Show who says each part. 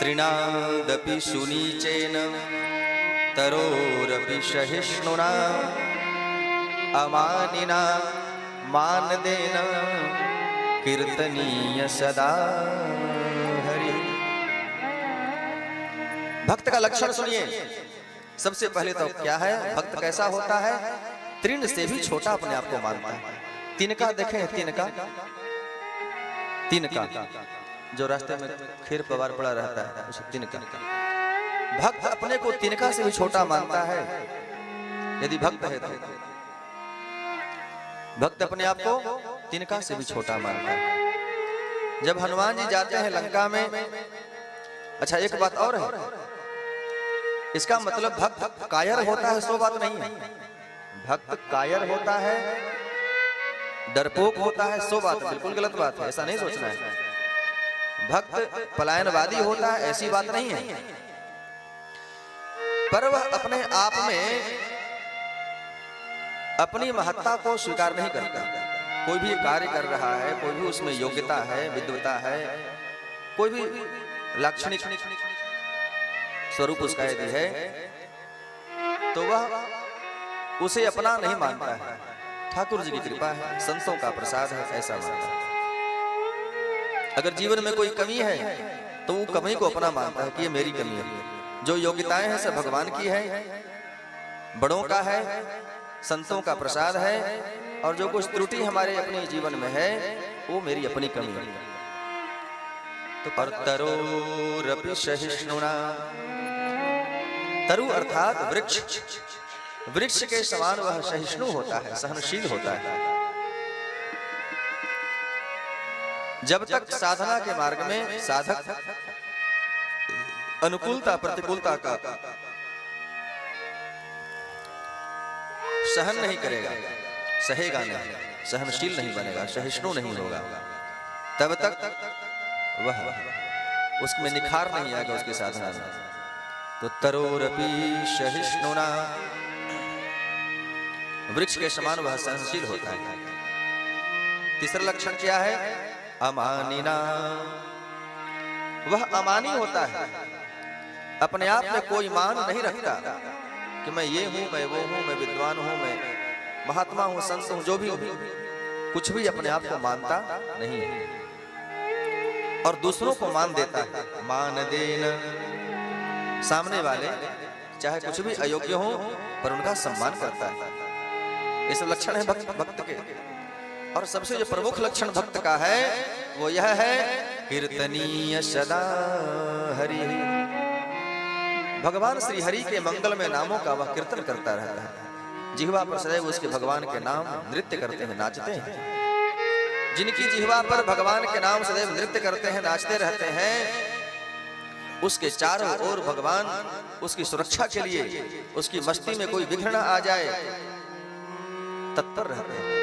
Speaker 1: तृणादपि सुनीचेन तरोरपि सहिष्णुना अमानिना मानदेन कीर्तनीय सदा हरि। भक्त का लक्षण सुनिए। सबसे पहले तो क्या है, भक्त कैसा होता है? तृण से भी छोटा अपने आप को मानता है। तिनका देखें, तिनका जो रास्ते में खीर पवार पड़ा रहता है उसे तिनका। भक्त अपने को तिनका से भी छोटा मानता है। यदि भक्त है तो भक्त अपने आप को तिनका से भी छोटा मानता है। जब हनुमान जी जाते हैं लंका में, अच्छा एक बात और है, इसका मतलब भक्त कायर होता है सो बात नहीं है। भक्त कायर होता है, डरपोक होता है सो बात, बिल्कुल गलत बात है, ऐसा नहीं सोचना है। भक्त पलायनवादी होता है ऐसी बात नहीं है, पर वह अपने आप में अपनी महत्ता को स्वीकार नहीं करता। कोई भी कार्य कर रहा है, कोई भी उसमें योग्यता है, विद्वता है, कोई भी लाक्षणिक स्वरूप उसका यदि है तो वह उसे अपना नहीं मानता है। ठाकुर जी की कृपा है, संतों का प्रसाद है, ऐसा मानता है। अगर जीवन में कोई कमी है तो वो कमी को अपना मानता है कि ये मेरी कमी है। जो योग्यताएं हैं सब भगवान की है, बड़ों का है, संतों का प्रसाद है, और जो कुछ त्रुटि हमारे अपने जीवन में है वो मेरी अपनी कमी है। तो पर तरोरपि सहिष्णुना, तरु अर्थात वृक्ष, वृक्ष के समान वह सहिष्णु होता है, सहनशील होता है। जब तक साधना के मार्ग में साधक अनुकूलता प्रतिकूलता का सहन नहीं करेगा, सहेगा नहीं, सहनशील नहीं बनेगा, सहिष्णु नहीं होगा, तब तक वह उसमें निखार नहीं आएगा उसकी साधना में। तो तरोरपि सहिष्णुना, वृक्ष के समान वह सहनशील होता है। तीसरा लक्षण क्या है? अमानिना, वह अमानी होता है, अपने आप में कोई मान नहीं रखता कि मैं ये हूं, मैं वो हूं, मैं विद्वान हूं, मैं महात्मा हूं, संत हूं, जो भी हूं, कुछ भी अपने आप को मानता नहीं है और दूसरों को मान देता है। मान देना, सामने वाले चाहे कुछ भी अयोग्य हो पर उनका सम्मान करता है। ये सब लक्षण है भक्त के। और सबसे जो प्रमुख लक्षण भक्त का है वो यह है, कीर्तनीय सदा हरि। भगवान श्री हरि के मंगलमय नामों का वह कीर्तन करता रहता है। जिह्वा पर सदैव उसके भगवान के नाम नृत्य करते हैं, नाचते हैं। जिनकी जिह्वा पर भगवान के नाम सदैव नृत्य करते हैं, नाचते रहते हैं, उसके चारों ओर भगवान उसकी सुरक्षा के लिए, उसकी मस्ती में कोई विघ्न आ जाए तत्पर रहते हैं।